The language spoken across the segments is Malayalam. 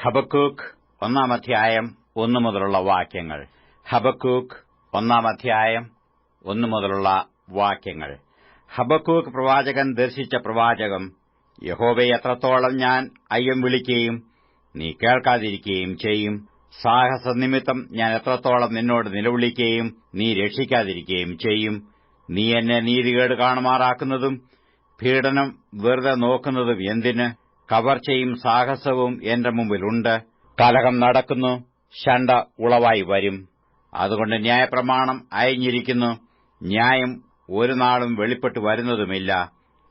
ഹബക്കൂക്ക് 1 അധ്യായം 1 മുതലുള്ള വാക്യങ്ങൾ. ഹബക്കൂക്ക് 1 അധ്യായം 1 മുതലുള്ള വാക്യങ്ങൾ. ഹബക്കൂക്ക് പ്രവാചകൻ ദർശിച്ച പ്രവാചകം. യഹോവേ, എത്രത്തോളം ഞാൻ അയ്യം വിളിക്കുകയും നീ കേൾക്കാതിരിക്കുകയും ചെയ്യും. സാഹസനിമിത്തം ഞാൻ എത്രത്തോളം നിന്നോട് നിലവിളിക്കുകയും നീ രക്ഷിക്കാതിരിക്കുകയും ചെയ്യും. നീ എന്നെ നീതികേട് കാണുമാറാക്കുന്നതും പീഡനം വെറുതെ നോക്കുന്നതും എന്തിന്? കവർച്ചയും സാഹസവും എന്റെ മുമ്പിലുണ്ട്. കലഹം നടക്കുന്നു, ശണ്ഠ ഉളവായി വരും. അതുകൊണ്ട് ന്യായപ്രമാണം അയഞ്ഞിരിക്കുന്നു, ന്യായം ഒരു നാളും വെളിപ്പെട്ടു വരുന്നതുമില്ല.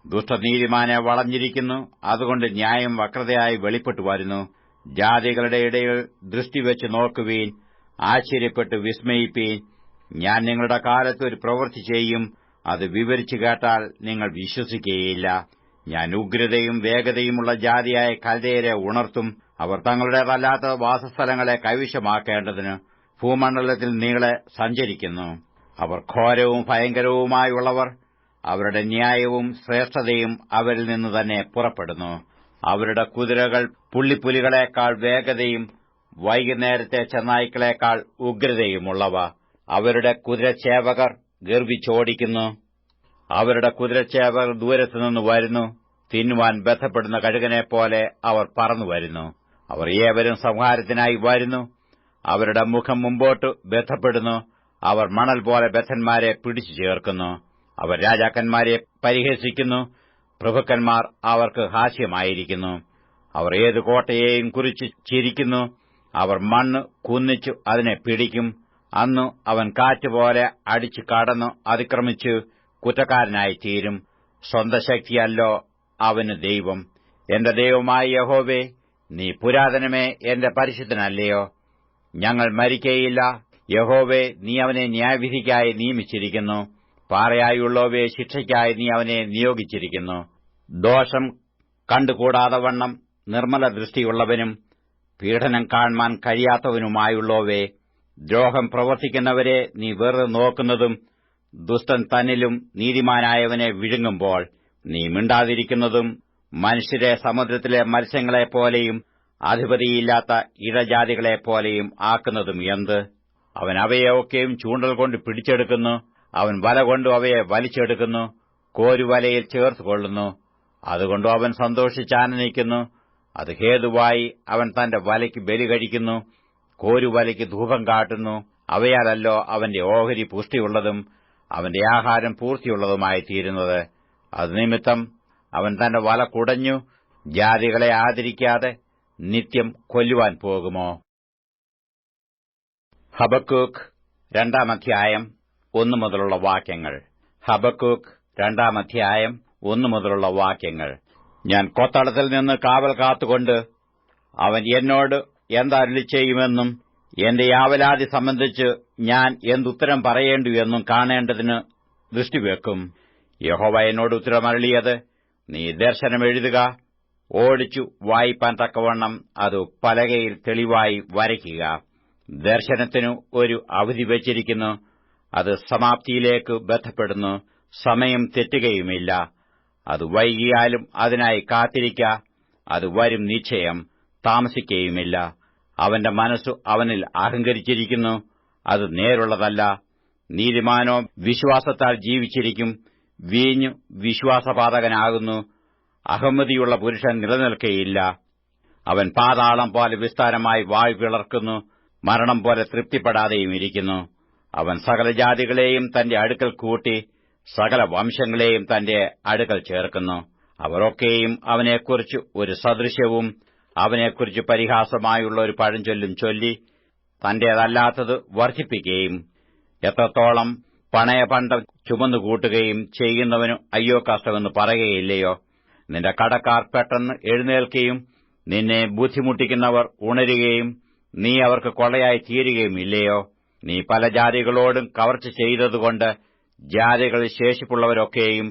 ദുഷ്ടനീതിമാനെ വളഞ്ഞിരിക്കുന്നു, അതുകൊണ്ട് ന്യായം വക്രതയായി വെളിപ്പെട്ടു വരുന്നു. ജാതികളുടെ ഇടയിൽ ദൃഷ്ടിവെച്ച് നോക്കുവീൻ, ആശ്ചര്യപ്പെട്ട് വിസ്മയിപ്പീൻ. ഞാൻ നിങ്ങളുടെ കാലത്ത് ഒരു പ്രവൃത്തി ചെയ്യും, അത് വിവരിച്ചു കേട്ടാൽ നിങ്ങൾ വിശ്വസിക്കുകയില്ല. ഞാൻ ഉഗ്രതയും വേഗതയുമുള്ള ജാതിയായ കൽദയരെ ഉണർത്തും. അവർ തങ്ങളുടേതല്ലാത്ത വാസസ്ഥലങ്ങളെ കൈവശമാക്കേണ്ടതിന് ഭൂമണ്ഡലത്തിൽ നീളെ സഞ്ചരിക്കുന്നു. അവർ ഘോരവും ഭയങ്കരവുമായുള്ളവർ. അവരുടെ ന്യായവും ശ്രേഷ്ഠതയും അവരിൽ നിന്ന് തന്നെ പുറപ്പെടുന്നു. അവരുടെ കുതിരകൾ പുള്ളിപ്പുലികളെക്കാൾ വേഗതയും വൈകുന്നേരത്തെ ചെന്നായ്ക്കളെക്കാൾ ഉഗ്രതയുമുള്ളവ. അവരുടെ കുതിരച്ചേവകർ ഗർവിച്ചോടിക്കുന്നു. അവരുടെ കുതിരച്ചേവകർ ദൂരത്തുനിന്ന് വരുന്നു. തിന്നുവാൻ ബന്ധപ്പെടുന്ന കഴുകനെപ്പോലെ അവർ പറന്നുവരുന്നു. അവർ ഏവരും സംഹാരത്തിനായി വരുന്നു. അവരുടെ മുഖം മുമ്പോട്ട് ബന്ധപ്പെടുന്നു. അവർ മണൽ പോലെ ബദ്ധന്മാരെ പിടിച്ചു ചേർക്കുന്നു. അവർ രാജാക്കന്മാരെ പരിഹസിക്കുന്നു. പ്രഭുക്കന്മാർ അവർക്ക് ഹാസ്യമായിരിക്കുന്നു. അവർ ഏതു കോട്ടയെയും കുറിച്ച് ചിരിക്കുന്നു. അവർ മണ്ണ് കുന്നിച്ചു അതിനെ പിടിക്കും. അന്നു അവൻ കാറ്റുപോലെ അടിച്ചു കടന്നു അതിക്രമിച്ചു കുറ്റക്കാരനായിത്തീരും. സ്വന്തം ശക്തിയല്ലോ അവന് ദൈവം. എന്റെ ദൈവമായ യഹോവേ, നീ പുരാതനമേ എന്റെ പരിശുദ്ധനല്ലയോ? ഞങ്ങൾ മരിക്കയില്ല. യഹോവേ, നീ അവനെ ന്യായവിധിക്കായി നിയമിച്ചിരിക്കുന്നു. പാറയായുള്ളവയെ ശിക്ഷയ്ക്കായി നീ അവനെ നിയോഗിച്ചിരിക്കുന്നു. ദോഷം കണ്ടുകൂടാതവണ്ണം നിർമ്മല ദൃഷ്ടിയുള്ളവനും പീഡനം കാൺമാൻ കഴിയാത്തവനുമായുള്ളവേ, ദ്രോഹം പ്രവർത്തിക്കുന്നവരെ നീ വെറുതെ നോക്കുന്നതും ദുഷ്ടൻ തന്നിലും നീതിമാനായവനെ വിഴുങ്ങുമ്പോൾ നീ മിണ്ടാതിരിക്കുന്നതും മനുഷ്യരെ സമുദ്രത്തിലെ മത്സ്യങ്ങളെപ്പോലെയും അധിപതിയില്ലാത്ത ഇഴജാതികളെപ്പോലെയും ആക്കുന്നതും എന്ത്? അവൻ അവയെ ഒക്കെയും ചൂണ്ടൽ കൊണ്ട് പിടിച്ചെടുക്കുന്നു. അവൻ വല കൊണ്ടു അവയെ വലിച്ചെടുക്കുന്നു. കോരുവലയിൽ ചേർത്തുകൊള്ളുന്നു. അതുകൊണ്ടു അവൻ സന്തോഷിച്ചാനന്ദിക്കുന്നു. അത് ഹേതുവായി അവൻ തന്റെ വലയ്ക്ക് ബലി കഴിക്കുന്നു. കോരുവലയ്ക്ക് ധൂപം കാട്ടുന്നു. അവയാലല്ലോ അവന്റെ ഓഹരി പുഷ്ടിയുള്ളതും അവന്റെ ആഹാരം പൂർത്തിയുള്ളതുമായി തീരുന്നത്. അത് നിമിത്തം അവൻ തന്റെ വല കുടഞ്ഞു. ജാതികളെ ആദരിക്കാതെ നിത്യം കൊല്ലുവാൻ പോകുമോ? ഹബക്കൂക്ക് 2 അധ്യായം 1 മുതലുള്ള വാക്യങ്ങൾ. ഹബക്കൂക്ക് 2 അധ്യായം 1 മുതലുള്ള വാക്യങ്ങൾ. ഞാൻ കൊത്തളത്തിൽ നിന്ന് കാവൽ കാത്തുകൊണ്ട് അവൻ എന്നോട് എന്തരുളി ചെയ്യുമെന്നും എന്റെ യാവലാതി സംബന്ധിച്ച് ഞാൻ എന്തുത്തരം പറയേണ്ടു എന്നും കാണേണ്ടതിന് ദൃഷ്ടിവെക്കും. യഹോവ എന്നോട് ഉത്തരമരുളിയത്, നീ ദർശനം എഴുതുക, ഓടിച്ചു വായിപ്പാൻ തക്കവണ്ണം അത് പലകയിൽ തെളിവായി വരയ്ക്കുക. ദർശനത്തിനു ഒരു അവധി വച്ചിരിക്കുന്നു. അത് സമാപ്തിയിലേക്ക് ബന്ധപ്പെടുന്നു. സമയം തെറ്റുകയുമില്ല. അത് വൈകിയാലും അതിനായി കാത്തിരിക്ക. അത് വരും നിശ്ചയം, താമസിക്കുകയുമില്ല. അവന്റെ മനസ്സു അവനിൽ അഹങ്കരിച്ചിരിക്കുന്നു. അത് നേരുള്ളതല്ല. നീതിമാനോ വിശ്വാസത്താൽ ജീവിച്ചിരിക്കും. വീഞ്ഞു വിശ്വാസപാതകനാകുന്നു. അഹമ്മതിയുള്ള പുരുഷൻ നിലനിൽക്കയില്ല. അവൻ പാതാളം പോലെ വിസ്താരമായി വായ് പിളർക്കുന്നു. മരണം പോലെ തൃപ്തിപ്പെടാതെയും ഇരിക്കുന്നു. അവൻ സകല ജാതികളെയും തന്റെ അടുക്കൽ കൂട്ടി സകല വംശങ്ങളെയും തന്റെ അടുക്കൽ ചേർക്കുന്നു. അവരൊക്കെയും അവനെക്കുറിച്ച് ഒരു സദൃശ്യവും അവനെക്കുറിച്ച് പരിഹാസമായുള്ള ഒരു പഴഞ്ചൊല്ലും ചൊല്ലി തന്റേതല്ലാത്തത് വർദ്ധിപ്പിക്കുകയും എത്രത്തോളം പണയപണ്ടം ചുമന്നുകൂട്ടുകയും ചെയ്യുന്നവനു അയ്യോ കഷ്ടമെന്ന് പറയുകയില്ലയോ? നിന്റെ കടക്കാർ പെട്ടെന്ന് എഴുന്നേൽക്കുകയും നിന്നെ ബുദ്ധിമുട്ടിക്കുന്നവർ ഉണരുകയും നീ അവർക്ക് കൊള്ളയായി തീരുകയും ഇല്ലയോ? നീ പല ജാതികളോടും കവർച്ച ചെയ്തതുകൊണ്ട് ജാതികളിൽ ശേഷിപ്പുള്ളവരൊക്കെയും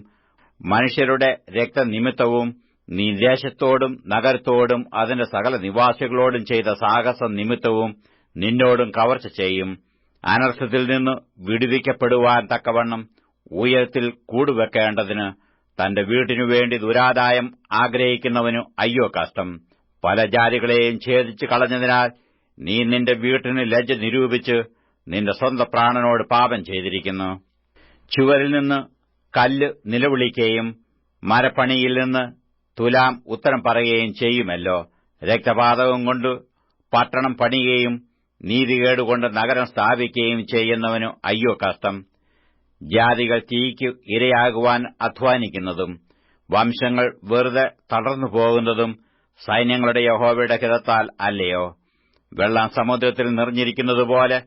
മനുഷ്യരുടെ രക്തനിമിത്തവും നീ ദേശത്തോടും നഗരത്തോടും അതിന്റെ സകല നിവാസികളോടും ചെയ്ത സാഹസം നിമിത്തവും നിന്നോടും കവർച്ച ചെയ്യും. അനർത്ഥത്തിൽ നിന്ന് വിടുവിക്കപ്പെടുവാൻ തക്കവണ്ണം ഉയരത്തിൽ കൂടുവെക്കേണ്ടതിന് തന്റെ വീട്ടിനുവേണ്ടി ദുരാദായം ആഗ്രഹിക്കുന്നവനു അയ്യോ കഷ്ടം. പല ജാതികളെയും ഛേദിച്ചു കളഞ്ഞതിനാൽ നീ നിന്റെ വീട്ടിന് ലജ്ജ നിരൂപിച്ച് നിന്റെ സ്വന്തം പ്രാണനോട് പാപം ചെയ്തിരിക്കുന്നു. ചുവരിൽ നിന്ന് കല്ല് നിലവിളിക്കുകയും മരപ്പണിയിൽ നിന്ന് തുലാം ഉത്തരം പറയുകയും ചെയ്യുമല്ലോ. രക്തപാതകം കൊണ്ട് പട്ടണം പണിയുകയും നീതികേടുകൊണ്ട് നഗരം സ്ഥാപിക്കുകയും ചെയ്യുന്നവനു അയ്യോ കഷ്ടം. ജാതികൾ തീയ്ക്ക് ഇരയാകുവാൻ അധ്വാനിക്കുന്നതും വംശങ്ങൾ വെറുതെ തളർന്നു പോകുന്നതും സൈന്യങ്ങളുടെ യഹോവയുടെ ഹിതത്താൽ അല്ലയോ? വെള്ളം സമുദ്രത്തിൽ നിറഞ്ഞിരിക്കുന്നതുപോലെ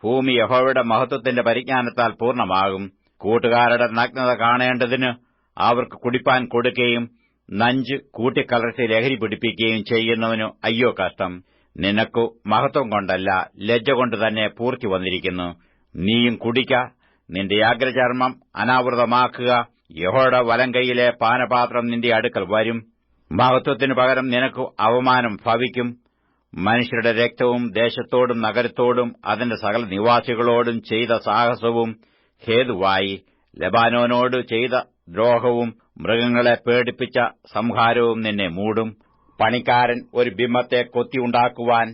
ഭൂമി യഹോവയുടെ മഹത്വത്തിന്റെ പരിജ്ഞാനത്താൽ പൂർണ്ണമാകും. കൂട്ടുകാരുടെ നഗ്നത കാണേണ്ടതിന് അവർക്ക് കുടിപ്പാൻ കൊടുക്കുകയും നഞ്ച് കൂട്ടിക്കലർത്തി ലഹരി പിടിപ്പിക്കുകയും ചെയ്യുന്നവനു അയ്യോ കഷ്ടം. നിനക്കു മഹത്വം കൊണ്ടല്ല, ലജ്ജ കൊണ്ട് തന്നെ പൂർത്തി വന്നിരിക്കുന്നു. നീയും കുടിക്ക, നിന്റെ അഗ്രചർമ്മം അനാവൃതമാക്കുക. യഹോവയുടെ വലങ്കൈയിലെ പാനപാത്രം നിന്റെ അടുക്കൽ വരും. മഹത്വത്തിനു പകരം നിനക്ക് അവമാനം ഭവിക്കും. മനുഷ്യരുടെ രക്തവും ദേശത്തോടും നഗരത്തോടും അതിന്റെ സകല നിവാസികളോടും ചെയ്ത സാഹസവും ഹേതുവായി ലെബാനോനോട് ചെയ്ത ദ്രോഹവും മൃഗങ്ങളെ പേടിപ്പിച്ച സംഹാരവും നിന്നെ മൂടും. പണിക്കാരൻ ഒരു ബിംബത്തെ കൊത്തിയുണ്ടാക്കുവാൻ,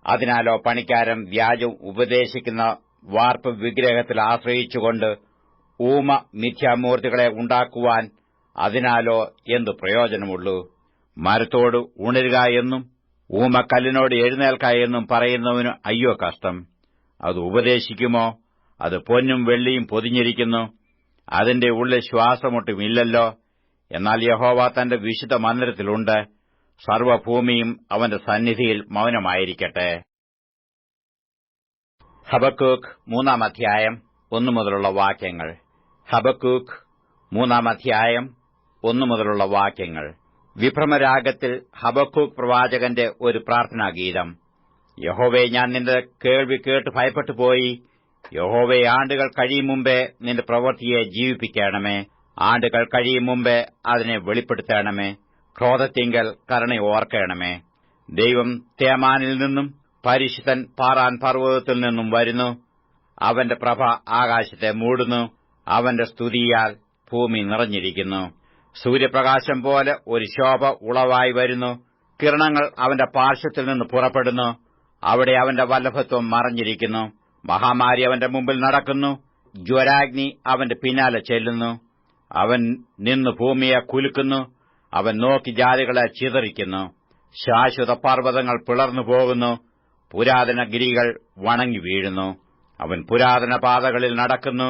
അതിനാലോ പണിക്കാരൻ വ്യാജം ഉപദേശിക്കുന്ന വാർപ്പ് വിഗ്രഹത്തിൽ ആശ്രയിച്ചുകൊണ്ട് ഊമ മിഥ്യാമൂർത്തികളെ ഉണ്ടാക്കുവാൻ, അതിനാലോ എന്തു പ്രയോജനമുള്ളൂ? മരത്തോട് ഉണരുക എന്നും ഊമക്കല്ലിനോട് എഴുന്നേൽക്ക എന്നും പറയുന്നവന് അയ്യോ കഷ്ടം. അത് ഉപദേശിക്കുമോ? അത് പൊന്നും വെള്ളിയും പൊതിഞ്ഞിരിക്കുന്നു, അതിന്റെ ഉള്ളിൽ ശ്വാസമൊട്ടുമില്ലല്ലോ. എന്നാൽ യഹോവ തന്റെ വിശുദ്ധ മന്ദിരത്തിലുണ്ട്, സർവ്വഭൂമിയും അവന്റെ സന്നിധിയിൽ മൗനമായിരിക്കട്ടെ. ഹബക്കൂക്ക് 3 അധ്യായം 1 മുതലുള്ള വാക്യങ്ങൾ. ഹബക്കൂക്ക് 3 അധ്യായം 1 മുതലുള്ള വാക്യങ്ങൾ. വിഭ്രമരാഗത്തിൽ ഹബക്കൂക്ക് പ്രവാചകന്റെ ഒരു പ്രാർത്ഥനാഗീതം. യഹോവേ, ഞാൻ നിന്റെ കേൾവി കേട്ട് ഭയപ്പെട്ടുപോയി. യഹോവേ, ആണ്ടുകൾ കഴിയും മുമ്പേ നിന്റെ പ്രവൃത്തിയെ ജീവിപ്പിക്കണമേ. ആണ്ടുകൾ കഴിയും മുമ്പേ അതിനെ വെളിപ്പെടുത്തണമേ. ക്രോധത്തിങ്കൽ കരുണ ഓർക്കണമേ. ദൈവം തേമാനിൽ നിന്നും പരിശുദ്ധൻ പാറാൻ പർവ്വതത്തിൽ നിന്നും വരുന്നു. അവന്റെ പ്രഭ ആകാശത്തെ മൂടുന്നു. അവന്റെ സ്തുതിയാൽ ഭൂമി നിറഞ്ഞിരിക്കുന്നു. സൂര്യപ്രകാശം പോലെ ഒരു ശോഭ ഉളവായി വരുന്നു. കിരണങ്ങൾ അവന്റെ പാർശ്വത്തിൽ നിന്ന് പുറപ്പെടുന്നു. അവിടെ അവന്റെ വല്ലഭത്വം മറഞ്ഞിരിക്കുന്നു. മഹാമാരി അവന്റെ മുമ്പിൽ നടക്കുന്നു. ജ്വരാഗ്നി അവന്റെ പിന്നാലെ ചെല്ലുന്നു. അവൻ നിന്ന് ഭൂമിയെ കുലുക്കുന്നു. അവൻ നോക്കി ജാതികളെ ചിതറിക്കുന്നു. ശാശ്വത പർവ്വതങ്ങൾ പിളർന്നു പോകുന്നു. പുരാതന ഗിരികൾ വണങ്ങി വീഴുന്നു. അവൻ പുരാതന പാതകളിൽ നടക്കുന്നു.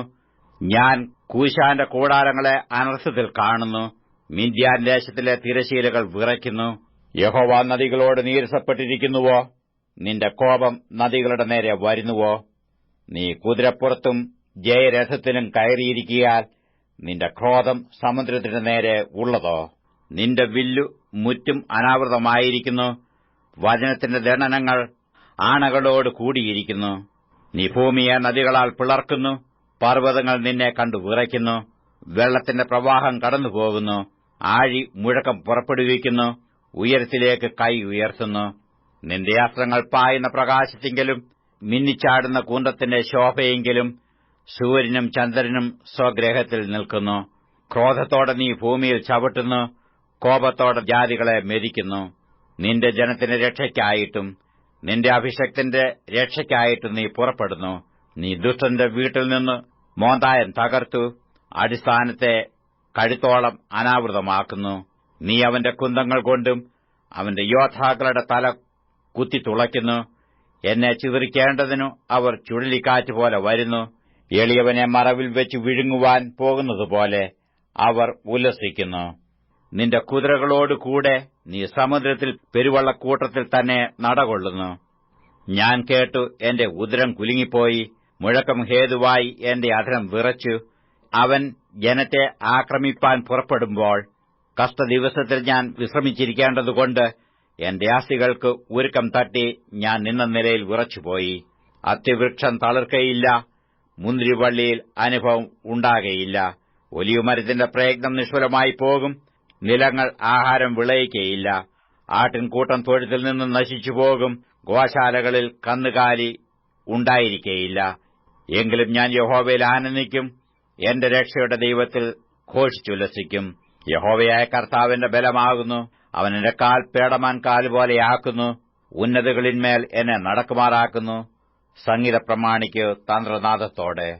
ഞാൻ കൂശാന്റെ കൂടാരങ്ങളെ അനർത്ഥത്തിൽ കാണുന്നു. മിദ്യാൻ ദേശത്തിലെ തിരശീലകൾ വിറയ്ക്കുന്നു. യഹോവ നദികളോട് നീരസപ്പെട്ടിരിക്കുന്നുവോ? നിന്റെ കോപം നദികളുടെ നേരെ വരുന്നുവോ? നീ കുതിരപ്പുറത്തും ജയരഥത്തിലും കയറിയിരിക്കിയാൽ നിന്റെ ക്രോധം സമുദ്രത്തിന്റെ നേരെ ഉള്ളതോ? നിന്റെ വില്ലു മുറ്റും അനാവൃതമായിരിക്കുന്നു. വചനത്തിന്റെ ദണ്ഡനങ്ങൾ ആണകളോട് കൂടിയിരിക്കുന്നു. നീ ഭൂമിയെ നദികളാൽ പിളർക്കുന്നു. പർവ്വതങ്ങൾ നിന്നെ കണ്ടു വിറയ്ക്കുന്നു. വെള്ളത്തിന്റെ പ്രവാഹം കടന്നുപോകുന്നു. ആഴി മുഴക്കം പുറപ്പെടുവിക്കുന്നു. ഉയരത്തിലേക്ക് കൈ ഉയർത്തുന്നു. നിന്റെ അസ്ത്രങ്ങൾ പായുന്ന പ്രകാശത്തെങ്കിലും മിന്നിച്ചാടുന്ന കുന്തത്തിന്റെ ശോഭയെങ്കിലും സൂര്യനും ചന്ദ്രനും സ്വഗ്രഹത്തിൽ നിൽക്കുന്നു. ക്രോധത്തോടെ നീ ഭൂമിയിൽ ചവിട്ടുന്നു. കോപത്തോടെ ജാതികളെ മെതിക്കുന്നു. നിന്റെ ജനത്തിന്റെ രക്ഷയ്ക്കായിട്ടും നിന്റെ അഭിഷക്തന്റെ രക്ഷയ്ക്കായിട്ടും നീ പുറപ്പെടുന്നു. നീ ദുഷ്ടന്റെ വീട്ടിൽ നിന്ന് മോന്തായം തകർത്തു. അടിസ്ഥാനത്തെ കഴുത്തോളം അനാവൃതമാക്കുന്നു. നീ അവന്റെ കുന്തങ്ങൾ കൊണ്ടും അവന്റെ യോദ്ധാക്കളുടെ തല കുത്തിത്തുളയ്ക്കുന്നു. എന്നെ ചിതറിക്കേണ്ടതിനു അവർ ചുഴലിക്കാറ്റുപോലെ വരുന്നു. എളിയവനെ മറവിൽ വെച്ച് വിഴുങ്ങുവാൻ പോകുന്നതുപോലെ അവർ ഉല്ലസിക്കുന്നു. നിന്റെ കുതിരകളോടുകൂടെ നീ സമുദ്രത്തിൽ പെരുവള്ളക്കൂട്ടത്തിൽ തന്നെ നടകൊള്ളുന്നു. ഞാൻ കേട്ടു, എന്റെ ഉദരം കുലുങ്ങിപ്പോയി. മുഴക്കം ഹേതുവായി എന്റെ അധരം വിറച്ചു. അവൻ ജനത്തെ ആക്രമിപ്പാൻ പുറപ്പെടുമ്പോൾ കഷ്ടദിവസത്തിൽ ഞാൻ വിശ്രമിച്ചിരിക്കേണ്ടതുകൊണ്ട് എന്റെ അസ്ഥികൾക്ക് ഉരുക്കം തട്ടി ഞാൻ നിന്ന നിലയിൽ വിറച്ചുപോയി. അത്തിവൃക്ഷം തളിർക്കയില്ല. മുന്തിരിവള്ളിയിൽ അനുഭവം ഉണ്ടാകയില്ല. ഒലിവുമരത്തിന്റെ പ്രയത്നം നിഷ്ഫലമായി പോകും. നിലങ്ങൾ ആഹാരം വിളയിക്കയില്ല. ആട്ടിൻകൂട്ടം തൊഴുത്തിൽ നിന്ന് നശിച്ചുപോകും. ഗോശാലകളിൽ കന്നുകാലി ഉണ്ടായിരിക്കയില്ല. എങ്കിലും ഞാൻ യഹോവയിൽ ആനന്ദിക്കും. എന്റെ രക്ഷയുടെ ദൈവത്തിൽ ഘോഷിച്ചുല്ലസിക്കും. യഹോവയായ കർത്താവിന്റെ ബലമാകുന്നു. അവൻ എന്റെ കാൽ പേടമാൻ കാലുപോലെയാക്കുന്നു, ഉന്നതകളിന്മേൽ എന്നെ നടക്കുമാറാക്കുന്നു. സംഗീത പ്രമാണിക്ക് തന്ത്രനാദത്തോടെ